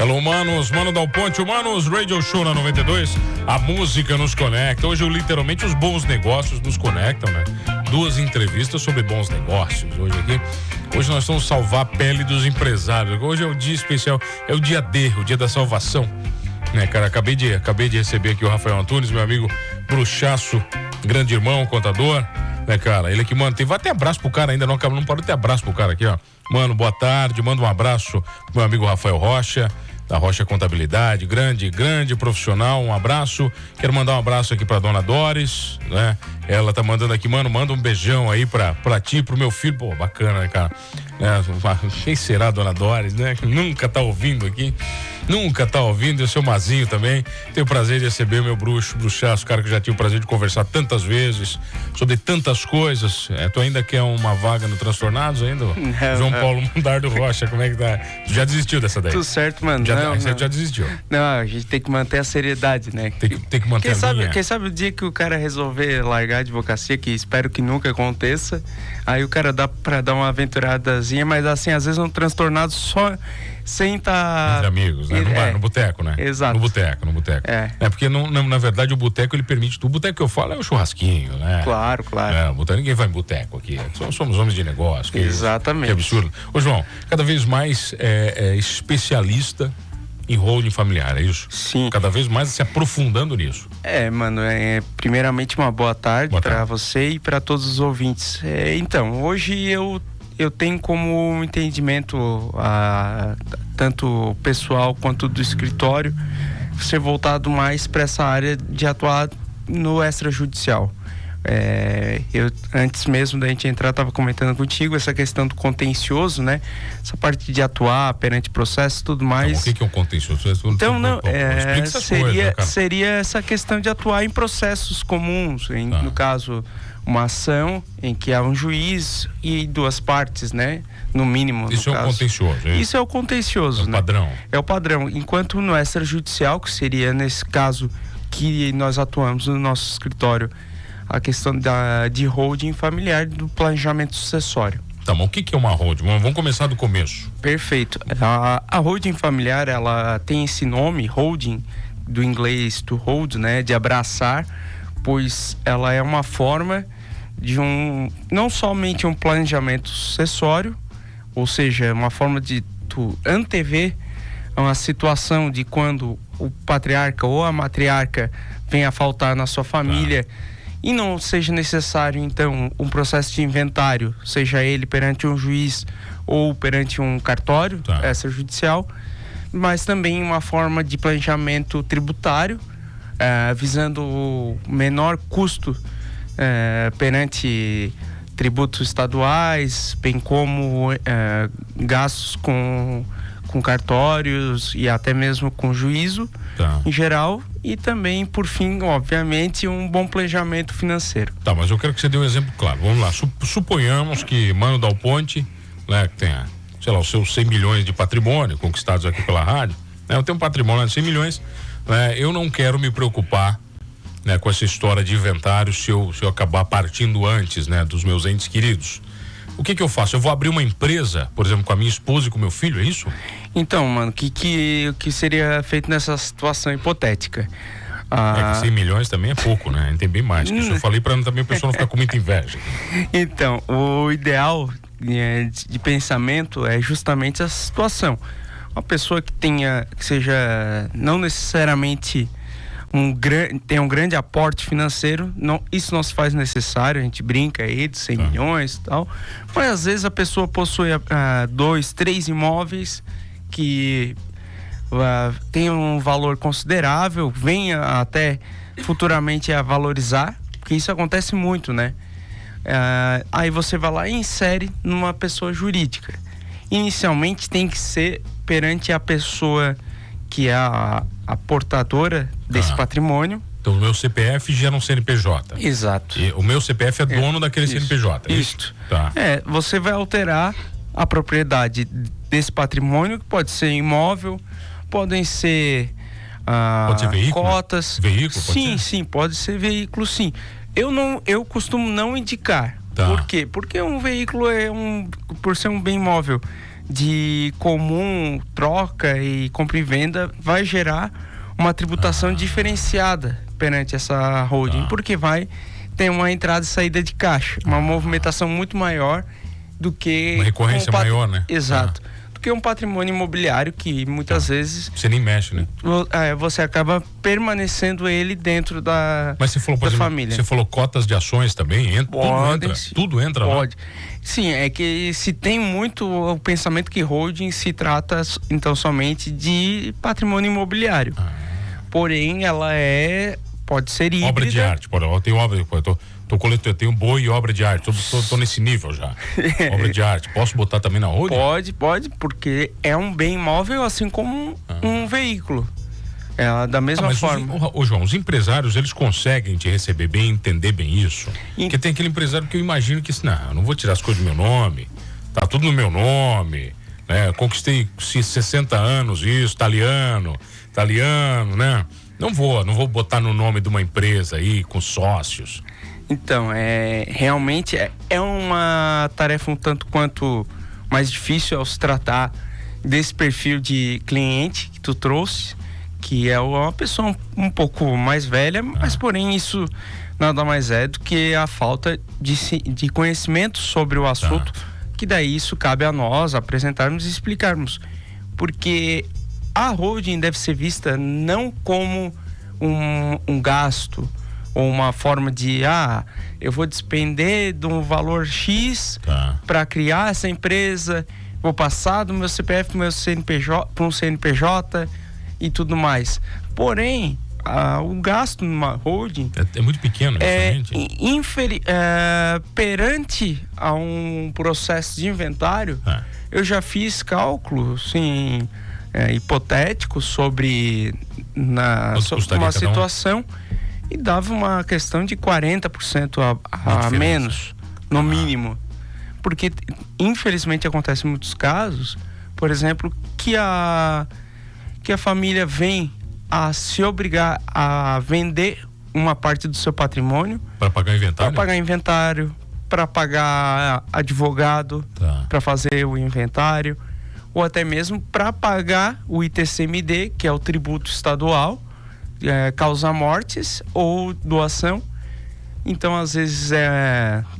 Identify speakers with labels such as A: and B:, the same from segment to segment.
A: Hello, Manos, Mano Dal Ponte, o Manos Radio Show na 92, a música nos conecta. Hoje, literalmente, os bons negócios nos conectam, né? 2 entrevistas sobre bons negócios hoje aqui. Hoje nós vamos salvar a pele dos empresários. Hoje é o dia especial, é o dia D, o dia da salvação. Né, cara, acabei de receber aqui o Rafael Antunes, meu amigo bruxaço, grande irmão, contador, né, cara? Ele que manda, vai até abraço pro cara ainda, não parou de ter abraço pro cara aqui, ó. Mano, boa tarde, manda um abraço pro meu amigo Rafael Rocha, da Rocha Contabilidade, grande profissional, um abraço. Quero mandar um abraço aqui pra dona Doris, né? Ela tá mandando aqui, mano, manda um beijão aí pra ti, pro meu filho, pô, bacana, né, cara? Quem será a dona Doris, né? Nunca tá ouvindo aqui, e o seu Mazinho também. Tenho o prazer de receber o meu bruxaço, cara que já tive o prazer de conversar tantas vezes sobre tantas coisas. Tu ainda quer uma vaga no Transtornados ainda? João Paulo Mundardo Rocha, como é que tá? Tu já desistiu dessa daí?
B: Tudo certo, mano.
A: Já desistiu?
B: Não, a gente tem que manter a seriedade, né?
A: Tem que manter a linha.
B: Quem sabe o dia que o cara resolver largar a advocacia, que espero que nunca aconteça, aí o cara dá pra dar uma aventuradazinha, mas assim, às vezes um Transtornado só senta...
A: Entre amigos, né? No boteco, né?
B: Exato.
A: No boteco. É porque, na verdade, o boteco, ele permite tudo. O boteco que eu falo é o churrasquinho, né?
B: Claro.
A: Ninguém vai em boteco aqui. Somos homens de negócio.
B: Exatamente.
A: Que absurdo. Ô, João, cada vez mais especialista em holding familiar, é isso?
B: Sim.
A: Cada vez mais se aprofundando nisso.
B: Mano, primeiramente uma boa tarde para você e para todos os ouvintes. Então, hoje eu tenho como entendimento, tanto pessoal quanto do escritório, ser voltado mais para essa área de atuar no extrajudicial. Eu, antes mesmo da gente entrar, estava comentando contigo essa questão do contencioso, né? Essa parte de atuar perante processo e tudo mais.
A: Então, o que é um contencioso?
B: Então, seria essa questão de atuar em processos comuns, no caso, uma ação em que há um juiz e 2 partes, né? No mínimo.
A: Isso é o contencioso.
B: Isso é o contencioso,
A: né? Padrão.
B: É o padrão. Enquanto no extrajudicial, que seria nesse caso que nós atuamos no nosso escritório, a questão de holding familiar, do planejamento sucessório.
A: Tá, mas o que é uma holding? Vamos começar do começo.
B: Perfeito. A holding familiar, ela tem esse nome, holding, do inglês to hold, né? De abraçar, pois ela é uma forma de não somente um planejamento sucessório, ou seja, uma forma de tu antever uma situação de quando o patriarca ou a matriarca venha a faltar na sua família, e não seja necessário, então, um processo de inventário, seja ele perante um juiz ou perante um cartório extrajudicial, mas também uma forma de planejamento tributário, visando o menor custo perante tributos estaduais, bem como gastos com cartórios e até mesmo com juízo em geral, e também, por fim, obviamente, um bom planejamento financeiro.
A: Tá, mas eu quero que você dê um exemplo claro. Vamos lá, suponhamos que Mano Dal Ponte, né, que tenha, sei lá, os seus 100 milhões de patrimônio conquistados aqui pela rádio, né, eu tenho um patrimônio de 100 milhões, né, eu não quero me preocupar, né, com essa história de inventário se eu acabar partindo antes, né, dos meus entes queridos. O que eu faço? Eu vou abrir uma empresa, por exemplo, com a minha esposa e com o meu filho, é isso?
B: Então, mano, o que seria feito nessa situação hipotética?
A: Que 100 milhões também é pouco, né? A gente tem bem mais que isso. Eu falei para também o pessoal não ficar com muita inveja.
B: Então, o ideal de pensamento é justamente essa situação. Uma pessoa que seja não necessariamente tem um grande aporte financeiro, isso não se faz necessário, a gente brinca aí de 100 milhões e tal, mas às vezes a pessoa possui 2, 3 imóveis que tem um valor considerável, venha até futuramente a valorizar, porque isso acontece muito, né? Aí você vai lá e insere numa pessoa jurídica. Inicialmente tem que ser perante a pessoa que é a portadora desse patrimônio.
A: Então o meu CPF gera um CNPJ.
B: Exato.
A: E o meu CPF é dono daquele CNPJ.
B: Isso.
A: Tá.
B: Você vai alterar a propriedade desse patrimônio, que pode ser imóvel, podem ser
A: pode ser veículo,
B: cotas.
A: Veículo, pode
B: ser? Sim, pode ser veículo, sim. Eu costumo não indicar. Por quê? Porque um veículo por ser um bem imóvel, de comum troca e compra e venda vai gerar uma tributação diferenciada perante essa holding, porque vai ter uma entrada e saída de caixa, uma movimentação muito maior do que...
A: Uma recorrência maior, né?
B: Exato. Do que um patrimônio imobiliário que muitas vezes...
A: Você nem mexe, né?
B: Você acaba permanecendo ele dentro da,
A: Mas você falou, por exemplo,
B: família.
A: Você falou cotas de ações também, tudo entra lá?
B: Pode. Sim, é que se tem muito o pensamento que holding se trata então somente de patrimônio imobiliário. Porém, ela pode ser híbrida.
A: Obra de arte, eu tenho obra, eu tenho boi e obra de arte, tô nesse nível já. Obra de arte, posso botar também na holding?
B: Pode, porque é um bem imóvel assim como um veículo. Da mesma forma.
A: João, os empresários, eles conseguem te receber bem, entender bem isso? Porque tem aquele empresário que eu imagino que, não, eu não vou tirar as coisas do meu nome, tá tudo no meu nome, né? Eu conquistei 60 anos isso, italiano, né? Não vou botar no nome de uma empresa aí, com sócios.
B: Então, realmente é uma tarefa um tanto quanto mais difícil ao se tratar desse perfil de cliente que tu trouxe, que é uma pessoa um pouco mais velha, mas porém isso nada mais é do que a falta de conhecimento sobre o assunto, que daí isso cabe a nós apresentarmos e explicarmos. Porque a holding deve ser vista não como um gasto ou uma forma de eu vou despender de um valor X para criar essa empresa, vou passar do meu CPF para um CNPJ e tudo mais. Porém, o gasto numa holding
A: é muito pequeno,
B: perante a um processo de inventário. Eu já fiz cálculos assim, hipotéticos sobre uma situação e dava uma questão de 40% a menos, no mínimo. Porque, infelizmente, acontece em muitos casos, por exemplo, que a família vem a se obrigar a vender uma parte do seu patrimônio
A: para pagar inventário,
B: para pagar advogado, para fazer o inventário, ou até mesmo para pagar o ITCMD, que é o tributo estadual, causa mortes ou doação. Então, às vezes,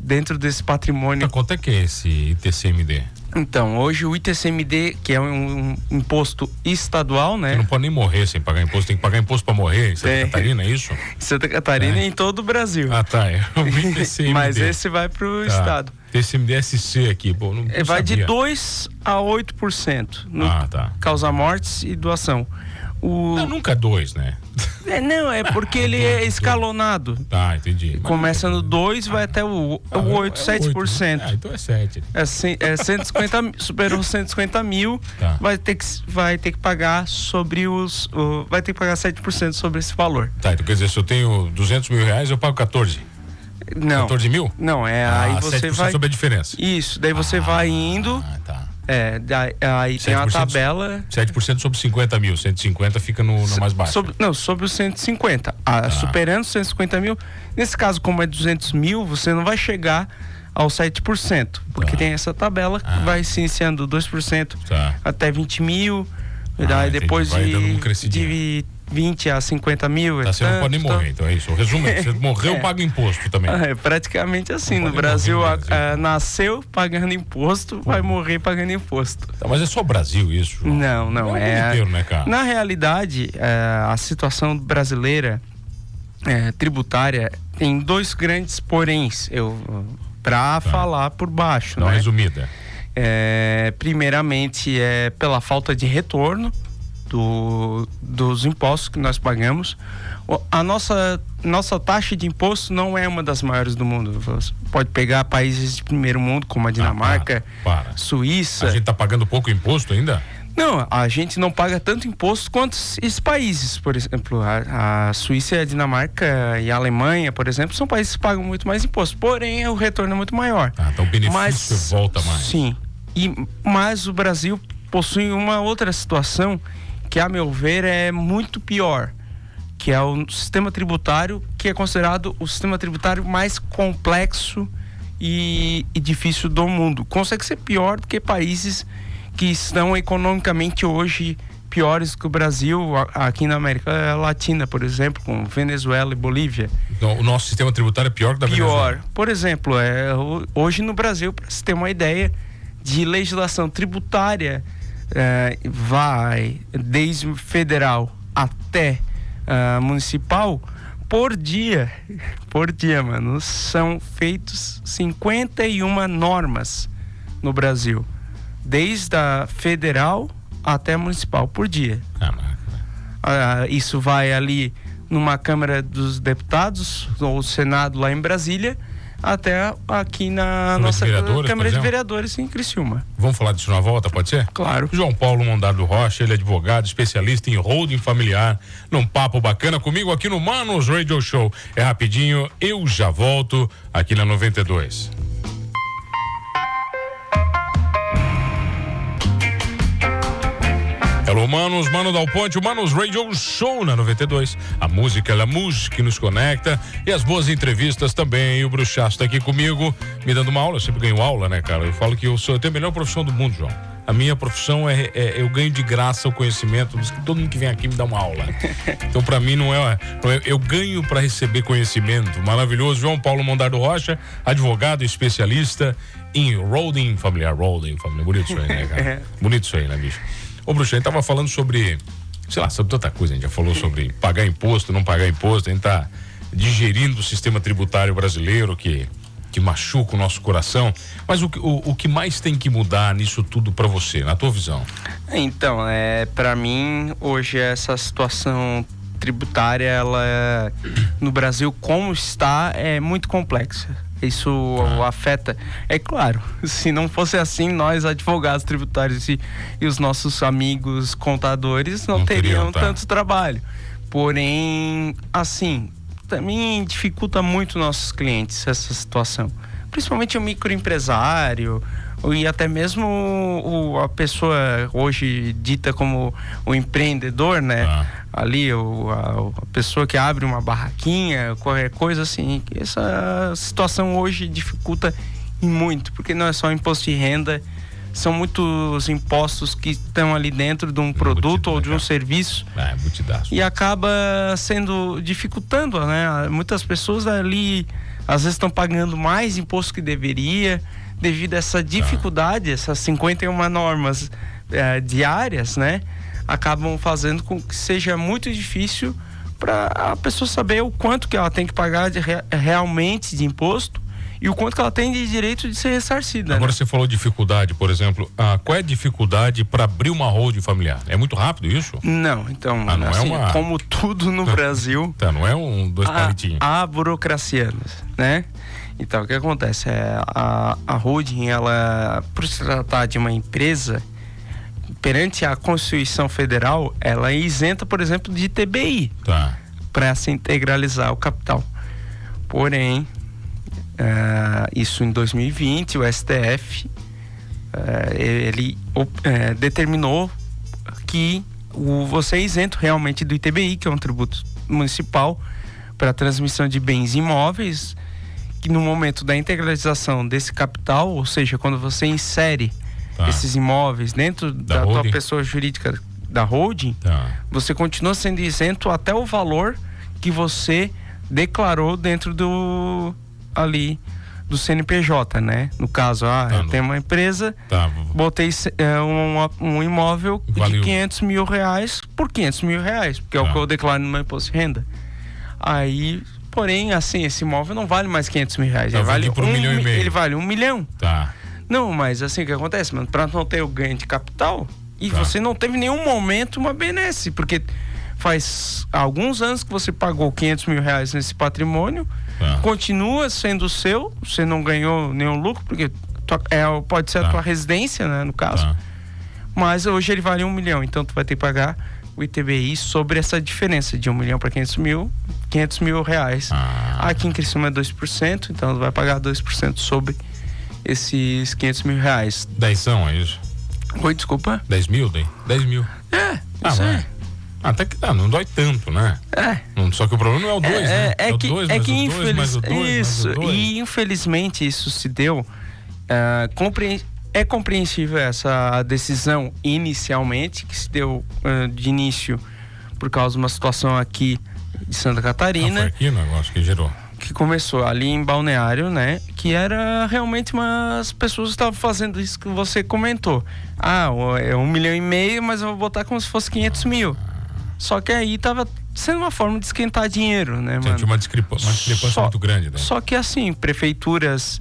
B: dentro desse patrimônio...
A: Quanto é que é esse ITCMD?
B: Então, hoje o ITCMD, que é um imposto estadual, né?
A: Você não pode nem morrer sem pagar imposto, tem que pagar imposto para morrer em Santa Catarina, é isso?
B: Santa Catarina e em todo o Brasil.
A: É o ITCMD.
B: Mas esse vai pro estado.
A: ITCMD-SC aqui, pô, não
B: vai
A: sabia.
B: de 2% a 8% no causa mortes e doação.
A: Nunca 2, né?
B: Não, é porque ele é escalonado.
A: Entendi.
B: Começa no 2, vai até o 8, 7%.
A: Então é 7.
B: É 150, superou 150 mil, vai ter que pagar vai ter que pagar 7% sobre esse valor.
A: Então quer dizer, se eu tenho 200 mil reais, eu pago 14?
B: Não.
A: 14 mil?
B: Não, aí você vai...
A: sobre a diferença.
B: Isso, daí você vai indo... Aí tem uma tabela...
A: 7% sobre 50 mil, 150 fica no mais baixo.
B: Sobre os 150. Superando os 150 mil, nesse caso, como é 200 mil, você não vai chegar aos 7%, porque tem essa tabela que vai se iniciando 2% até 20 mil, daí depois de 20 a 50 mil.
A: Você não pode nem morrer, então é isso. Resumindo, você morreu, paga imposto também.
B: É praticamente assim. No Brasil, nasceu pagando imposto, vai morrer pagando imposto.
A: Mas é só o Brasil isso, João?
B: Não.
A: Inteiro, né, cara?
B: Na realidade, a situação brasileira tributária tem dois grandes poréns, para falar por baixo.
A: Dá uma resumida.
B: Primeiramente, pela falta de retorno dos impostos que nós pagamos. A nossa taxa de imposto não é uma das maiores do mundo. Você pode pegar países de primeiro mundo, como a Dinamarca, Suíça.
A: A gente está pagando pouco imposto ainda?
B: Não, a gente não paga tanto imposto quanto esses países. Por exemplo, a Suíça, a Dinamarca e a Alemanha, por exemplo, são países que pagam muito mais imposto. Porém, o retorno é muito maior.
A: Então o benefício volta mais.
B: Sim. Mas o Brasil possui uma outra situação que, a meu ver, é muito pior, que é o sistema tributário, que é considerado o sistema tributário mais complexo e difícil do mundo. Consegue ser pior do que países que estão economicamente hoje piores que o Brasil, aqui na América Latina, por exemplo, com Venezuela e Bolívia.
A: Então, o nosso sistema tributário é pior que o da Venezuela?
B: Pior. Por exemplo, hoje no Brasil, para se ter uma ideia de legislação tributária, vai desde federal até municipal, por dia, mano, são feitos 51 normas no Brasil, desde a federal até municipal, por dia. Isso vai ali numa Câmara dos Deputados ou Senado lá em Brasília, até aqui na nossa Câmara de Vereadores em Criciúma.
A: Vamos falar disso na volta, pode ser?
B: Claro.
A: João Paulo Mondardo Rocha, ele é advogado, especialista em holding familiar, num papo bacana comigo aqui no Manos Radio Show. É rapidinho, eu já volto aqui na 92. Alô, Manos, Mano Dal Ponte, o Manos Radio Show na 92. A música, a música que nos conecta e as boas entrevistas também. E o Bruxaço tá aqui comigo, me dando uma aula. Eu sempre ganho aula, né, cara? Eu falo que eu tenho a melhor profissão do mundo, João. A minha profissão eu ganho de graça o conhecimento. Todo mundo que vem aqui me dá uma aula. Então, pra mim, não é eu ganho pra receber conhecimento. Maravilhoso. João Paulo Mondardo Rocha, advogado, especialista em holding familiar. Bonito isso aí, né, cara? Bonito isso aí, né, bicho? Ô, Bruxo, a gente tava falando sobre, sei lá, sobre tanta coisa. A gente já falou sobre pagar imposto, não pagar imposto. A gente tá digerindo o sistema tributário brasileiro que machuca o nosso coração. Mas o que mais tem que mudar nisso tudo para você, na tua visão?
B: Então, para mim, hoje essa situação tributária, ela no Brasil, como está, é muito complexa. Isso afeta, é claro, se não fosse assim, nós advogados tributários e os nossos amigos contadores não teriam tanto trabalho. Porém, assim, também dificulta muito nossos clientes essa situação, principalmente o microempresário e até mesmo a pessoa hoje dita como o empreendedor, né? Ali a pessoa que abre uma barraquinha, qualquer coisa assim. Essa situação hoje dificulta muito, porque não é só imposto de renda, são muitos impostos que estão ali dentro de um produto ou de um serviço, e acaba dificultando, né? Muitas pessoas ali às vezes estão pagando mais imposto que deveria, devido a essa dificuldade, essas 51 normas diárias, né? Acabam fazendo com que seja muito difícil para a pessoa saber o quanto que ela tem que pagar realmente de imposto e o quanto que ela tem de direito de ser ressarcida.
A: Agora,
B: né?
A: Você falou dificuldade, por exemplo, qual é a dificuldade para abrir uma holding familiar? É muito rápido isso?
B: Não, então, não assim, como tudo no Brasil,
A: não é dois palitinhos.
B: Há burocracia, né? Então, o que acontece? A holding, ela, por se tratar de uma empresa, perante a Constituição Federal, ela é isenta, por exemplo, de TBI, para se integralizar o capital. Porém, isso em 2020, o STF ele determinou que você é isento realmente do ITBI, que é um tributo municipal para a transmissão de bens imóveis, que no momento da integralização desse capital, ou seja, quando você insere esses imóveis dentro da tua pessoa jurídica da holding, você continua sendo isento até o valor que você declarou dentro do CNPJ, né? No caso, eu tenho uma empresa, botei um imóvel de 500 mil reais por 500 mil reais, porque é o que eu declaro no meu imposto de renda. Aí, porém, assim, esse imóvel não vale mais 500 mil reais, ele vale
A: por 1,5 milhão.
B: Ele vale 1 milhão. Não, mas assim, o que acontece, mano? Para não ter o ganho de capital, você não teve em nenhum momento uma benesse, porque faz alguns anos que você pagou 500 mil reais nesse patrimônio, continua sendo seu, você não ganhou nenhum lucro, porque pode ser a tua residência, né, no caso, mas hoje ele vale 1 milhão, então tu vai ter que pagar o ITBI sobre essa diferença de 1 milhão para 500 mil reais. Aqui em Criciúma é 2%, então tu vai pagar 2% sobre esses 500 mil reais.
A: 10 é isso?
B: Oi, desculpa?
A: 10 mil? 10 mil.
B: Isso é.
A: Até que não dói tanto, né? Só que o problema não é o 2, né? E infelizmente isso se deu
B: É compreensível essa decisão inicialmente, que se deu de início por causa de uma situação aqui de Santa Catarina.
A: Foi aqui o negócio que gerou.
B: Que começou ali em Balneário, né? Que era realmente as pessoas estavam fazendo isso que você comentou. É 1,5 milhão, mas eu vou botar como se fosse 500 mil. Só que aí tava sendo uma forma de esquentar dinheiro, né, mano?
A: Tinha uma discrepância muito grande, né?
B: Só que assim, prefeituras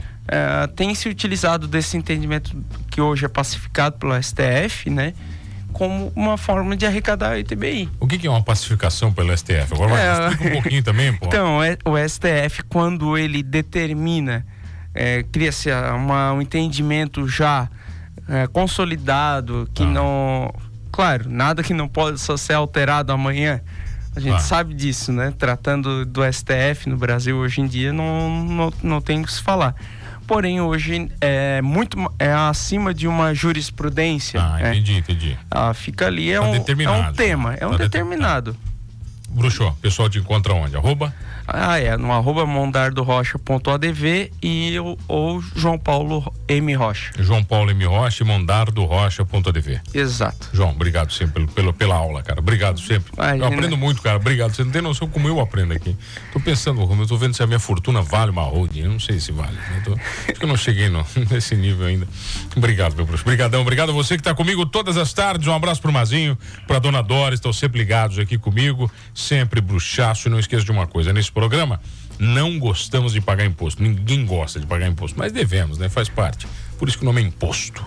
B: têm se utilizado desse entendimento que hoje é pacificado pelo STF, né? Como uma forma de arrecadar a ITBI.
A: O que é uma pacificação pelo STF? Agora explica um pouquinho também, pô.
B: Então, o STF, quando ele determina, cria-se um entendimento já consolidado, que não... Claro, nada que não possa ser alterado amanhã. A gente sabe disso, né? Tratando do STF no Brasil hoje em dia, não tem o que se falar. Porém, hoje é acima de uma jurisprudência.
A: Entendi.
B: Fica ali, é um tema, é um determinado.
A: Bruxo, pessoal te encontra onde?
B: No @mondardorocha.adv ou João Paulo M. Rocha.
A: João Paulo M. Rocha e mondardorocha.adv.
B: Exato.
A: João, obrigado sempre pela aula, cara. Obrigado sempre. Eu aprendo muito, cara. Obrigado. Você não tem noção como eu aprendo aqui. Tô pensando, eu tô vendo se a minha fortuna vale uma holding. Eu não sei se vale. Acho que eu não cheguei nesse nível ainda. Obrigado, meu bruxo. Obrigadão. Obrigado a você que tá comigo todas as tardes. Um abraço pro Mazinho, pra dona Doris. Estão sempre ligados aqui comigo. Sempre bruxaço. E não esqueça de uma coisa. Nesse programa, não gostamos de pagar imposto. Ninguém gosta de pagar imposto, mas devemos, né? Faz parte. Por isso que o nome é imposto.